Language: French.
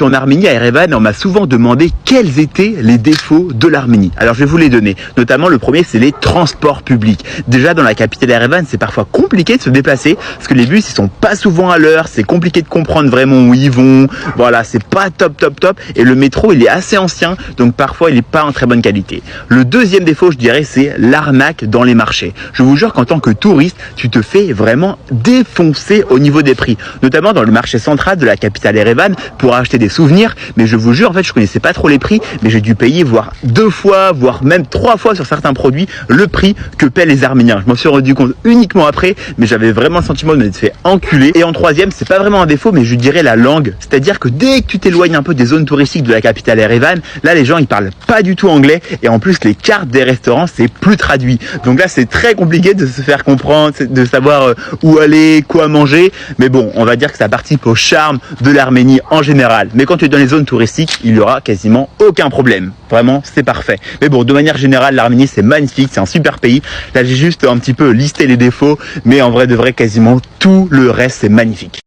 En Arménie, à Erevan, on m'a souvent demandé quels étaient les défauts de l'Arménie. Alors je vais vous les donner. Notamment le premier, c'est les transports publics. Déjà dans la capitale Erevan, c'est parfois compliqué de se déplacer parce que les bus ils sont pas souvent à l'heure, c'est compliqué de comprendre vraiment où ils vont. Voilà, c'est pas top. Et le métro, il est assez ancien, donc parfois il est pas en très bonne qualité. Le deuxième défaut, je dirais, c'est l'arnaque dans les marchés. Je vous jure qu'en tant que touriste, tu te fais vraiment défoncer au niveau des prix. Notamment dans le marché central de la capitale Erevan pour acheter des souvenirs, mais je vous jure, en fait, je connaissais pas trop les prix, mais j'ai dû payer voire 2 fois, voire même 3 fois sur certains produits le prix que paient les Arméniens. Je m'en suis rendu compte uniquement après, mais j'avais vraiment le sentiment de m'être fait enculer. Et en troisième, c'est pas vraiment un défaut, mais je dirais la langue. C'est-à-dire que dès que tu t'éloignes un peu des zones touristiques de la capitale Erevan, là, les gens, ils parlent pas du tout anglais, et en plus, les cartes des restaurants, c'est plus traduit. Donc là, c'est très compliqué de se faire comprendre, de savoir où aller, quoi manger, mais bon, on va dire que ça participe au charme de l'Arménie en général. Mais quand tu es dans les zones touristiques, il y aura quasiment aucun problème. Vraiment, c'est parfait. Mais bon, de manière générale, l'Arménie, c'est magnifique, c'est un super pays. Là, j'ai juste un petit peu listé les défauts, mais en vrai de vrai, quasiment tout le reste, c'est magnifique.